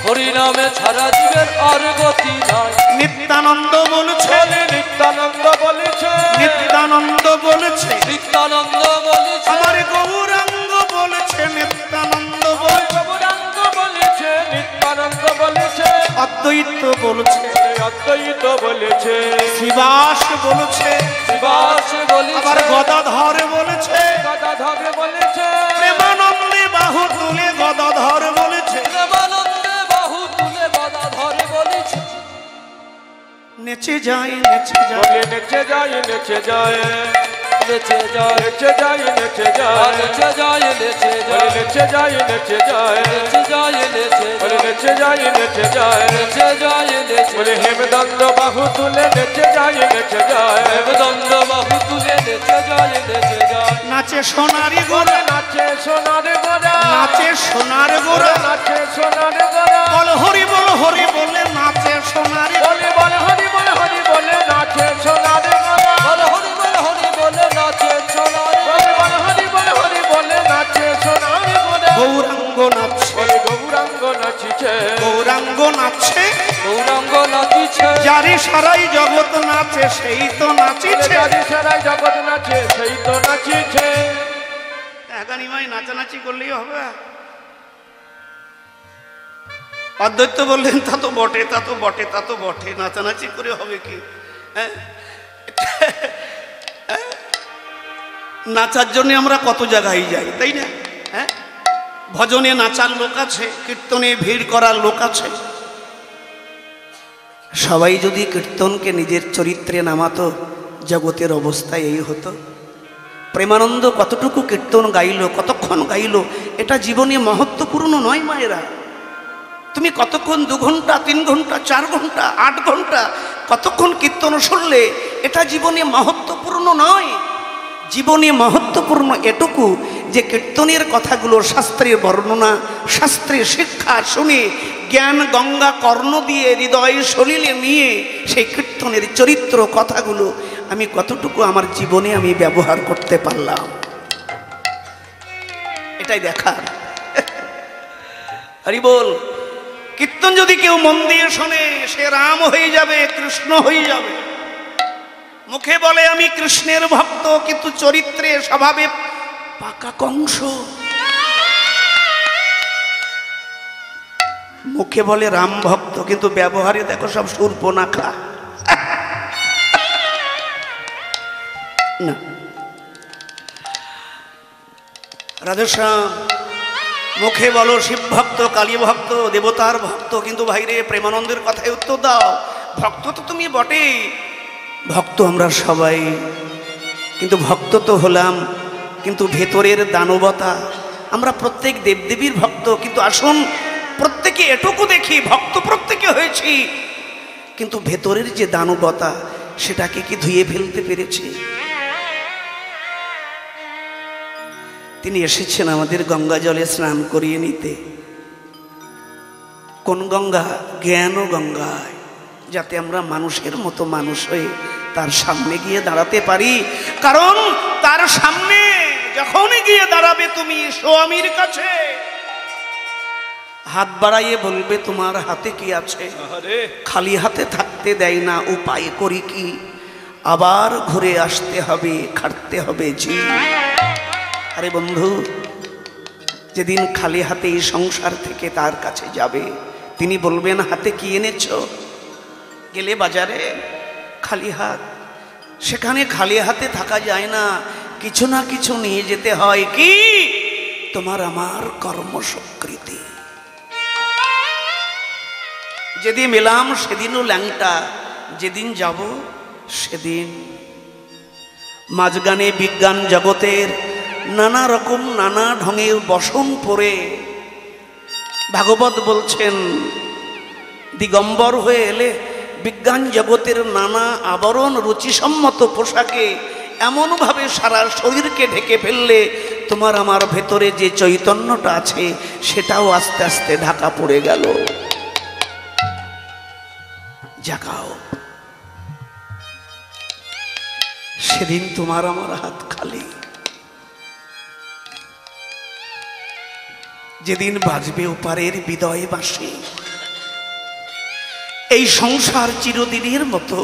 হরি নামে ছাড়া জীবের আর গতি নাই। নিত্যানন্দ বলছে, নিত্যানন্দ বলেছে, নিত্যানন্দ বলেছে, নিত্যানন্দ বলেছে, আমার গৌরাঙ্গ বলেছে, নিত্যানন্দ বলেছে, গৌরাঙ্গ বলেছে, নিত্যানন্দ বলেছে, অদ্বৈত বলেছে, অদ্বৈত বলেছে, শিবাস বলেছে, শিবাস বলেছে, আবার গদাধর বলেছে, গদাধর বলেছে, প্রেমানন্দে বাহু তুলে গদাধর বলেছে, প্রেমানন্দে বাহু তুলে গদাধর বলেছে। নেচে যায়, নেচে যায়, বলে নেচে যায়, নেচে যায়, নেচে যায়, নেচে যায়, নেচে যায়, নেচে যায়, নেচে যায়, নেচে যায়, নেচে যায়, নেচে যায়, নেচে বলে নেচে যায়, নেচে যায়, নেচে যায়, নেচে বলে হেমদন্ড বাহু তুলে নেচে যায়, নেচে যায়, হেমদন্ড বাহু তুলে নেচে যায়, নেচে যায়, নাচে সোনারি গোরা, নাচে সোনার গোরা, নাচে সোনার গোরা, নাচে সোনার গোরা, বল হরি বল, হরি বলে নাচে সোনারি, বলে বলে হরি বলে, হরি বলে নাচে সোনার গোরা, বলে হরি বলে, হরি বলে নাচে সোনার গোরা, বলে হরি বলে, হরি বলে নাচে সোনার গোরা। গৌরাঙ্গ নাচছে, বলে গৌরাঙ্গ নাচিছে, গৌরাঙ্গ নাচছে, গৌরাঙ্গ নাচিছে, যারি সারাই জগৎ নাচে সেই তো নাচিছে। যারি সারাই জগৎ নাচে সেই তো নাচিছে। একানিমাই নাচানাচি করলেই হবে? অদ্বৈত বললেন তা তো বটে, তা তো বটে, তা তো বটে, নাচানাচি করে হবে কি? হ্যাঁ, নাচার জন্য আমরা কত জায়গায় যাই, তাই না? হ্যাঁ, ভজনে নাচার লোক আছে, কীর্তনে ভিড় করার লোক আছে, সবাই যদি কীর্তনকে নিজের চরিত্রে নামাতো, জগতের অবস্থা এই হতো। প্রেমানন্দ কতটুকু কীর্তন গাইল, কতক্ষণ গাইল, এটা জীবনে মহত্বপূর্ণ নয় মায়েরা। তুমি কতক্ষণ 2 ঘন্টা 3 ঘন্টা 4 ঘন্টা 8 ঘন্টা কতক্ষণ কীর্তন শুনলে, এটা জীবনে মহত্বপূর্ণ নয়। জীবনে মহত্বপূর্ণ এটুকু যে কীর্তনের কথাগুলো, শাস্ত্রের বর্ণনা, শাস্ত্রের শিক্ষা শুনে জ্ঞান গঙ্গা কর্ণ দিয়ে হৃদয় সলিলে নিয়ে সেই কীর্তনের চরিত্র কথাগুলো আমি কতটুকু আমার জীবনে আমি ব্যবহার করতে পারলাম, এটাই দেখার। হরি বল। কীর্তন যদি কেউ মন দিয়ে শোনে, সে রাম হয়ে যাবে, কৃষ্ণ হয়ে যাবে। মুখে বলে আমি কৃষ্ণের ভক্ত, কিন্তু চরিত্রে স্বভাবে পাকা কংস। মুখে বলে রাম ভক্ত, কিন্তু ব্যবহারে দেখো সব শূর্পণখা। না রাধেশ্যাম, মুখে বলো শিব ভক্ত, কালী ভক্ত, দেবতার ভক্ত, কিন্তু ভাইরে প্রেমানন্দের কথায় উত্তর দাও। ভক্ত তো তুমি বটেই, ভক্ত আমরা সবাই, কিন্তু ভক্ত তো হলাম, কিন্তু ভেতরের দানবতা। আমরা প্রত্যেক দেবদেবীর ভক্ত, কিন্তু আসুন প্রত্যেকে এটুকু দেখি, ভক্ত প্রত্যেকে হয়েছি, কিন্তু ভেতরের যে দানবতা সেটাকে কি ধুয়ে ফেলতে পেরেছি? তিনি এসেছেন আমাদের গঙ্গা জলে স্নান করিয়ে নিতে। কোন গঙ্গা? জ্ঞান গঙ্গায়, যাতে আমরা মানুষের মতো মানুষ হয়ে তার সামনে গিয়ে দাঁড়াতে পারি। কারণ তার সামনে যখনই গিয়ে দাঁড়াবে তুমি স্বামীর কাছে, হাত বাড়াইয়ে বলবে তোমার হাতে কি আছে। খালি হাতে থাকতে দেয় না, উপায় করি কি, আবার ঘুরে আসতে হবে, খাটতে হবে জি। আরে বন্ধু, যেদিন খালি হাতে এই সংসার থেকে তার কাছে যাবে, তিনি বলবেন হাতে কি এনেছ? গেলে বাজারে খালি হাত, সেখানে খালি হাতে থাকা যায় না, কিছু না কিছু নিয়ে যেতে হয়। কি? তোমার আমার কর্মস্বীকৃতি। যেদিন এলাম সেদিনও ল্যাংটা, যেদিন যাব সেদিন। মাঝগানে বিজ্ঞান জগতের নানা রকম নানা ঢঙের বসন পরে ভাগবত বলছেন, দিগম্বর হয়ে এলে বিজ্ঞান জগতের নানা আবরণ রুচিসম্মত পোশাকে এমনভাবে সারা শরীরকে ঢেকে ফেললে তোমার আমার ভেতরে যে চৈতন্যটা আছে সেটাও আস্তে আস্তে ঢাকা পড়ে গেল। জাগাও, সেদিন তোমার আমার হাত খালি। যেদিন বাজবে ওপারের বিদয় বাঁশি, এই সংসার চিরদিনের মতো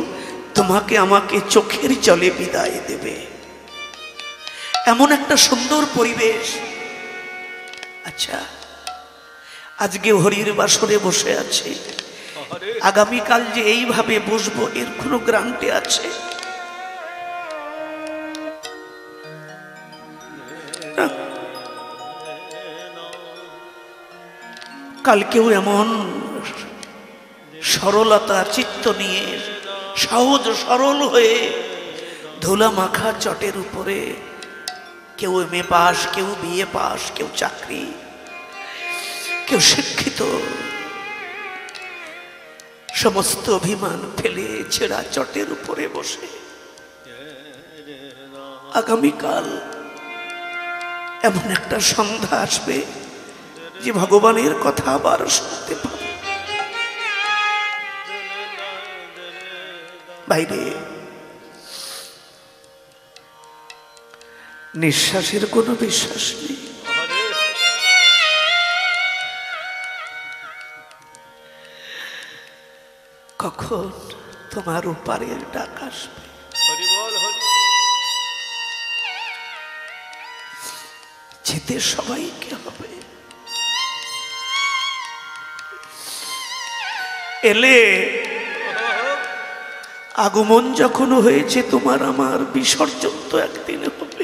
তোমাকে আমাকে চোখের জলে বিদায় দেবে। এমন একটা সুন্দর পরিবেশ। আচ্ছা, আজকে হরির বাসরে বসে আছি, আগামীকাল যে এইভাবে বসবো এর কোনো গ্যারান্টি আছে? কালকেও এমন সরলতা চিত্ত নিয়ে সহজ সরল হয়ে ধুলা মাখা চটের উপরে কেউ এমএ পাস, কেউ বিএ পাস, কেউ চাকরি, কেউ শিক্ষিত, সমস্ত অভিমান ফেলে ছেঁড়া চটের উপরে বসে আগামীকাল এমন একটা সন্ধ্যা আসবে যে ভগবানের কথা আবার শুনতে পাবে। বাইরে নিঃশ্বাসের কোনো বিশ্বাস নেই। কখন তোমার ওপারের ডাক আসবে? যেতে সবাইকে হবে। এলে আগমন যখন হয়েছে তোমার আমার, বিসর্জন তো একদিন হবে।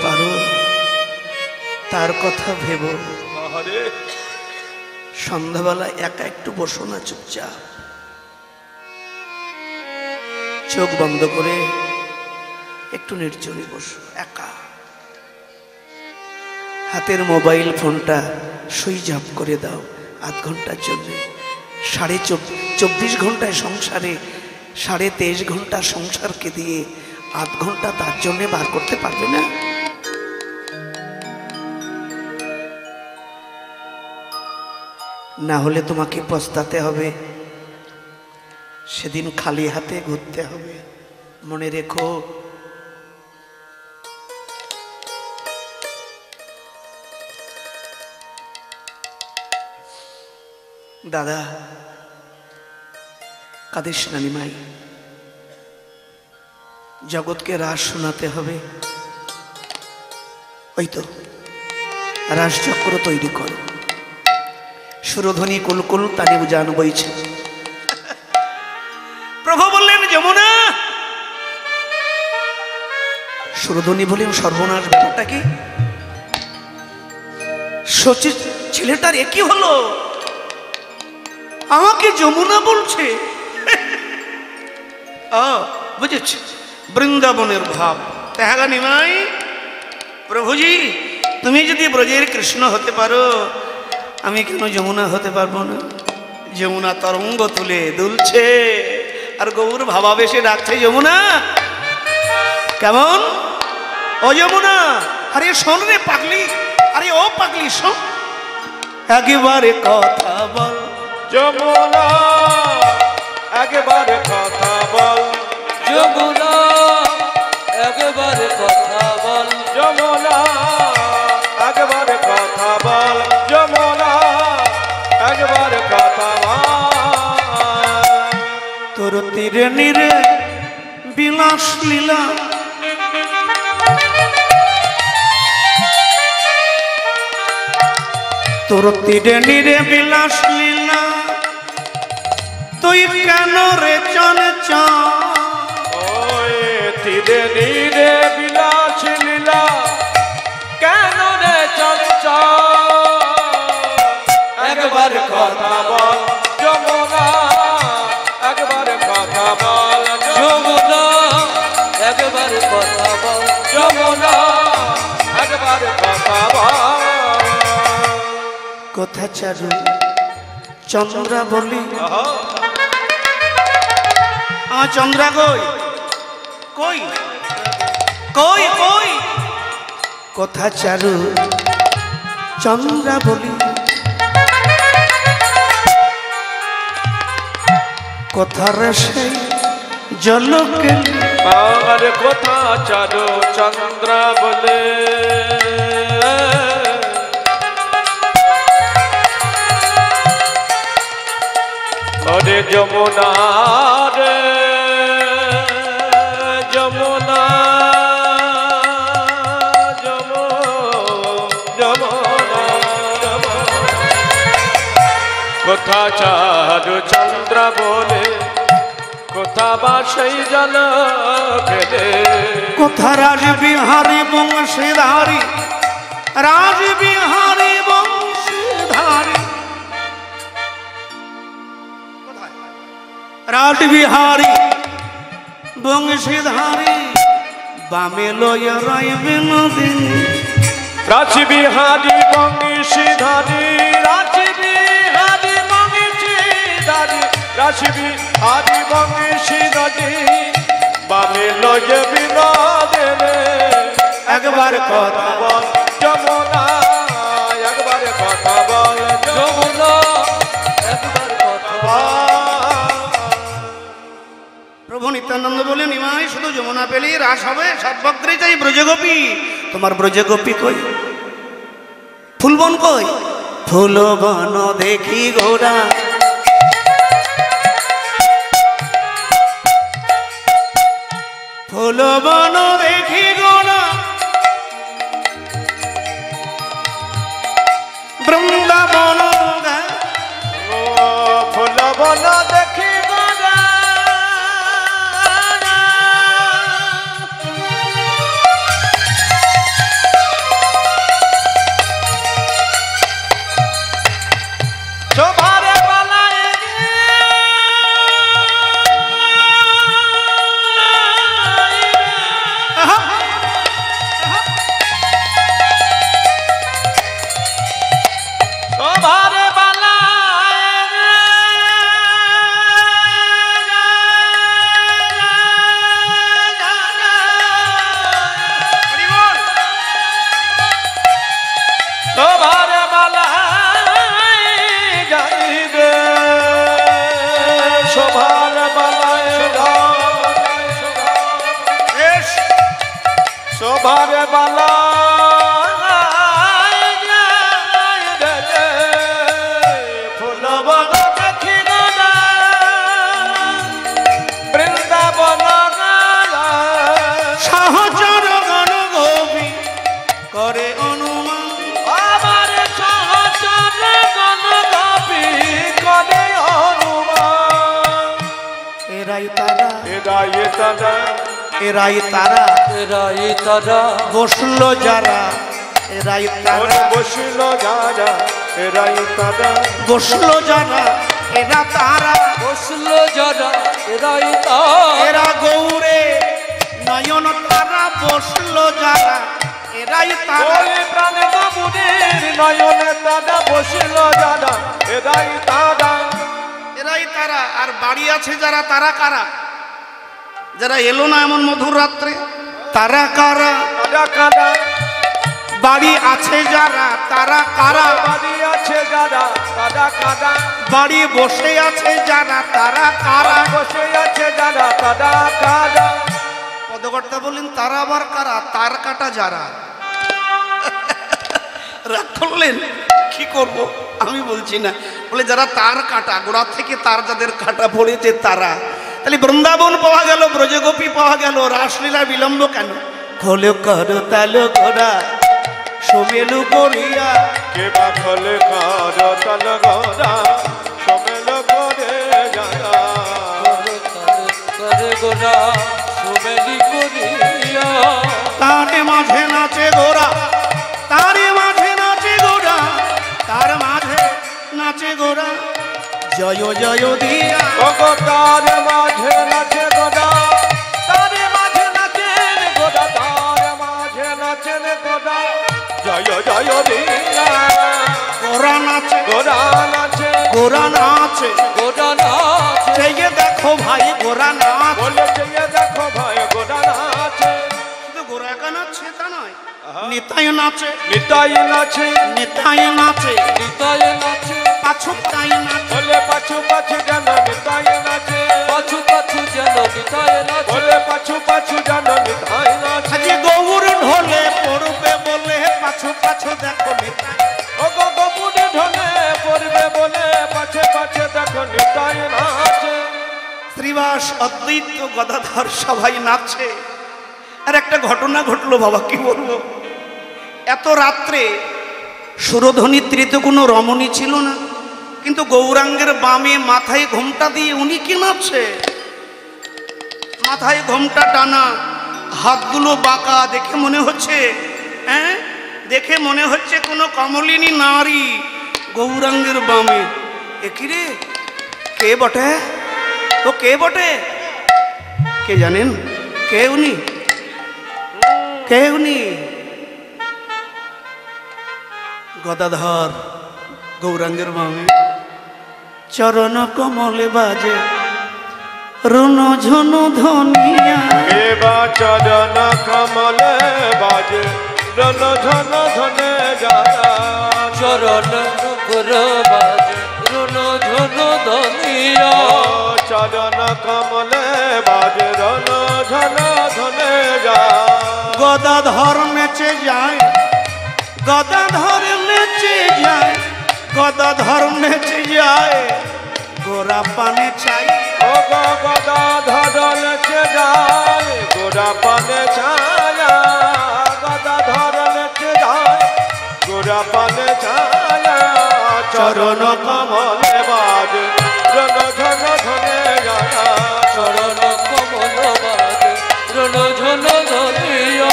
পারো তার কথা ভেবো। সন্ধ্যাবেলা একা একটু বসো না, চুপচাপ চোখ বন্ধ করে একটু নির্জনে বসো একা। হাতের মোবাইল ফোনটা সুইচ অফ করে দাও আধ ঘন্টার জন্য। 24 ঘন্টায় সংসারে 23.5 ঘন্টা সংসারকে দিয়ে আধ ঘন্টা তার জন্য বার করতে পারবে না? না হলে তোমাকে পস্তাতে হবে, সেদিন খালি হাতে ঘুরতে হবে। মনে রেখো, দাদা কাদিস না নিমাই, জগৎকে রাস শোনাতে হবে। ওই তো রাসচক্র তৈরি করো, সুরধ্বনি কুলকুল তানে উজান বইছে। প্রভু বললেন যমুনা, সুরধ্বনি বললেন সর্বনাশ, ব্যাপারটা কি? সচিব ছেলেটার একই হলো, আমাকে যমুনা বলছে। বুঝেছি, বৃন্দাবনের ভাব। তাহলে নিমাই, প্রভুজি তুমি যদি ব্রজের কৃষ্ণ হতে পারো, আমি কেন যমুনা হতে পারবো না? যমুনা তরঙ্গ তুলে দুলছে আর গৌর ভাবাবেশে ডাকছে যমুনা। কেমন? ও যমুনা, আরে শোন রে পাগলি, আরে ও পাগলি শোন, একেবারে কথা বল যমুনা, একেবারে কথা বল যমুনা, একেবারে কথা বল যমুনা, একেবারে কথা বল যমুনা, একেবারে কথা বল। তোর তীরে নীরে বিলাস লীলা, তোর তীরে নীরে বিলাস লীলা, তুই কেন রে চঞ্চল? ওই তীরে নীরে বিলাস লীলা, কেন রে চঞ্চল? একবার কথা বল যমুনা, একবার কথা বল যমুনা, একবার কথা বল যমুনা, একবার কথা বল। কথা চারু চন্দ্রা বলি, আমার চন্দ্রা কই কই কই কই? কথা চারু চন্দ্রা বলি, কথার সেই জলকে আর কথা চারু চন্দ্রা বলে, ওরে যমুনা রে যমুনা, যমুনা কথা চারু চন্দ্র বলে, কোথা বা সেই জল ফেলে। কোথা রাজবিহারী বংশীধারী, রাজবিহারী বংশীধারী, রাজবিহারী বংশীধারী, বামে লয় রাইবে নদী। রাজবিহারী বংশীধারী, রাজবিহারী বংশীধারী, রাজবিহারী বংশীধারী, বামে লয় বিনোদে। একবার কথা বল যমুনা, একবার কথা বল যমুনা, একবার কথা বল। প্রভু নিত্যানন্দ বলে, নিমাই শুধু যমুনা পেলেই রাস হবে? সর্বত্রই চাই ব্রজগোপী। তোমার ব্রজগোপী কই? ফুলবন কই? ফুলবন দেখি গোরা, ফুলবন দেখি গোরা, বৃন্দাবন ফুলবন দেখি গোরা, শোভারে বালা ফুল বন দেখি গলা বৃন্দাবন সহচর গণ গোপী করে অনুমান আমার সহচর গণ গোপী করে অনুমান এরাই তারা এরাই তারা এরাই তারা এরাই তারা বসলো যারা এরাই তারা বসিল যারা এরাই তারা বসলো যারা এরা তারা বসলো যারা এরাই তারা এরা গৌরে নয়ন তারা বসলো যারা এরাই তারা ওই প্রাণে বাবুদের নয়নে তারা বসিল যারা এরাই তারা এরাই তারা। আর বাড়ি আছে যারা তারা কারা? যারা এলো না এমন মধুর রাত্রে তারা কারা? তারা কারা বাড়ি আছে যারা তারা কারা? বাড়ি আছে যারা তারা কারা বাড়ি বসে আছে যারা তারা কারা? বসে আছে যারা তারা কারা পদকর্তা বললেন তারা আবার কারা? তার কাটা যারা। রাগ করলেন? কি করব আমি বলছি না, বলে যারা তার কাটা, গোড়া থেকে তার যাদের কাটা পড়েছে তারা। তাহলে বৃন্দাবন পাওয়া গেল, ব্রজগোপী পাওয়া গেল, রাসলীলা বিলম্ব কেন? খোলো কর তালো গোড়া সোমেলু করিয়া কে বা খোলে কর তাল গোড়া সোমেল করে যারা করে গোড়া সোমেলি করিয়া তারে মাঝে নাচে গোড়া, তারে মাঝে নাচে গোড়া, তার মাঝে নাচে গোড়া জয় জয় দিয়া। তার মাঝে নাচে গোড়া, তার মাঝে নাচেন গোড়া, তার মাঝে নাচেন গোড়া জয় জয় দিয়া। গোড়া নাচে, গোড়া নাচে, গোড়া নাচে, গোড়া নাচে, চেয়ে দেখো ভাই গোড়া নাচ। বলে চেয়ে দেখো ভাই গোড়া নাচে। শুধু গোড়া একা নাচছে তা নয়, নিতাই নাচে, নিতাই নাচে, নিতাই নাচে, নিতাই নাচে, পাছু তাই নাচে, বলে পাছু পাছু যেন নিতাই নাচে, পাছু পাছু যেন নিতাই নাচে, বলে পাছু পাছু যেন নিতাই নাচে। আজ গৌর ঢোলে পড়বে বলে পাছু পাছু দেখো নিতাই। ও গো গপুরে ঢোলে পড়বে বলে পাছে পাছে দেখো নিতাই নাচে। শ্রীবাস অদ্বৈত গদাধর সবাই নাচছে। আর একটা ঘটনা ঘটলো বাবা, কি বলবো, এত রাত্রে সুরধ্বনিত্রী তো কোনো রমণী ছিল না, কিন্তু গৌরাঙ্গের বামে মাথায় ঘোমটা দিয়ে উনি কি নাচছে, মাথায় ঘোমটা টানা, হাতগুলো বাঁকা, দেখে মনে হচ্ছে, হ্যাঁ দেখে মনে হচ্ছে কোনো কমলিনী নারী গৌরাঙ্গের বামে। একি রে, কে বটে ও, কে বটে, কে জানেন কে উনি? কে উনি? গদাধর গৌরাঙ্গের বামে, চরণ কমলে বাজে রুন ঝুনু ধনিয়া। কে বা চরণ কমলে বাজে রন ঝন ধনে যারা, চরণ নুপুর বাজে রন ঝন ধনিয়া। চরণ কমলে বাজে রন ঝন ধনে যারা। গদাধর নেচে যায়, গদাধর নেচে যায়, গদাধর নেচে যায়, গোরা পানে চাই। ও গো গদাধর নেচে যায়, গোরা পানে ছায়া, গদাধর নেচে যায়, গোরা পানে ছায়া। চরণ কমলে বাজে রণ ঝন ধনে যারা, চরণ কমল বাজে রণ ঝন ধনিয়া।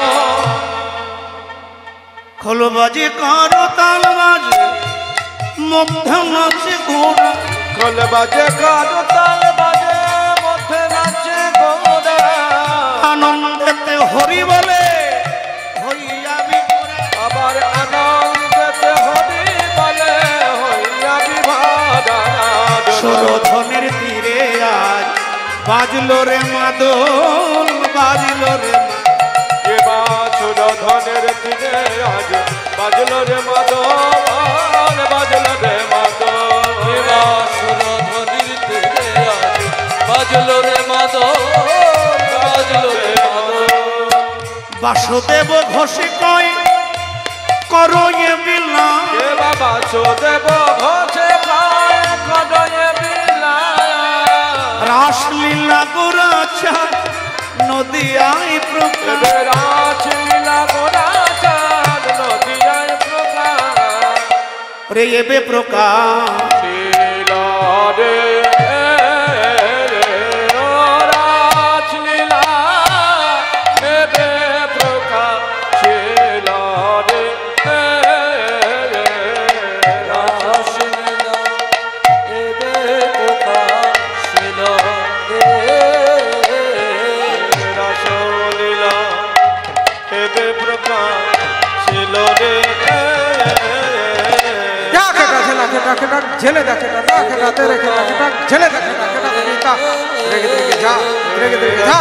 খোল বাজে কারো তাল বাজে মধ্য নাচে ঘোড়া, খোল বাজে কারো তাল বাজে মধ্যে নাচে গোরা। আনন্দেতে হরি বলে হইয়া বিভোরা। আবার আনন্দেতে হরি বলে হইয়া বিভারা। সুরধনের তীরে আজ বাজলো রে মাদল, বাজলো রে এবা সুরধনের তীরে আজ বাজলো রে মাদল, বাজলো রে মাদল। এবা সুরধনের তীরে আজ বাজলো রে মাদল, বাজলো রে মাদল। বাসুদেব ঘোষে কয় করয়ে বিলা বাবা বাসুদেব ঘোষে কয় করয়ে বিলা রাসলীলা গোরাচা নদিয়ায় প্রকাশ রাসলীলা গোরাচা নদিয়ায় প্রকাশ রে এবে প্রকাশ লীলা রে झेले देखे तेरे झेले देखे रेगे तेरे जा रेगे तेरे जा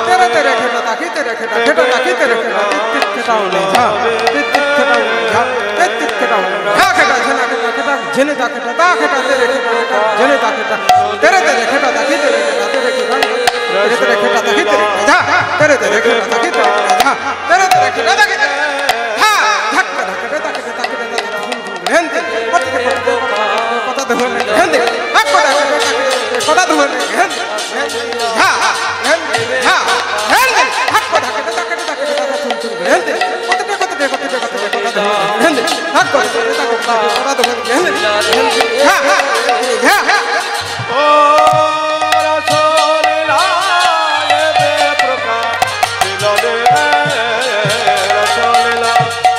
तेरे तेरे खेटा ताकि तेरे खेटा खेटा ताकि तेरे खेटा तित खेटा उले जा तित खेटा उले जा तित खेटा उले जा खेटा झेले देखे ता खेटा तेरे खेटा झेले ता खेटा तेरे तेरे खेटा ताकि तेरे खेटा तेरे खेटा तेरे तेरे खेटा ताकि तेरे जा तेरे तेरे खेटा ताकि तेरे जा तेरे तेरे खेटा ताकि हा धक्का धक्का ताकि ताकि हेंदे पता दे हेंदे हक पता दे हेंदे हा हेंदे हा हेंदे हक पता के ताकि सुन सुन हेंदे पता दे हेंदे हक पता दे हेंदे हा हा हा ओ रसोलीला ये बेप्रकाश शीला दे रसोलीला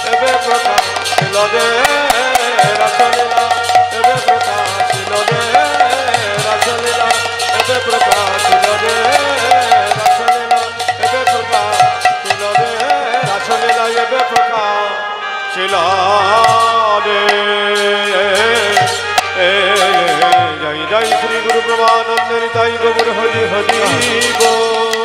ये बेप्रकाश शीला दे रसोलीला ये बेप्रकाश शीला दे रसोलीला ये बेप्रकाश शीला दे रसोलीला ये बेप्रकाश शीला दे रसोलीला ये बेप्रकाश शीला दे जय जय श्री गुरु प्रभानंद निताई गौर हरि हरि बोल।